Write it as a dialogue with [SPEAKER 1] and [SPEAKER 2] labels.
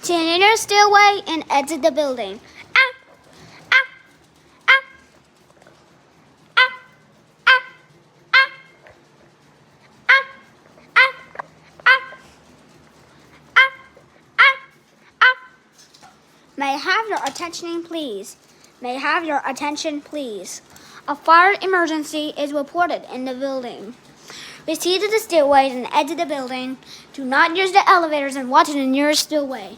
[SPEAKER 1] to enter the stairway and exit the building. Ah, ah, ah, ah, ah, ah, ah, ah, ah, ah, ah, ah. May I have your attention, please? May I have your attention, please? A fire emergency is reported in the building. Proceed to the stairways and exit the building. Do not use the elevators and walk to the nearest stairway.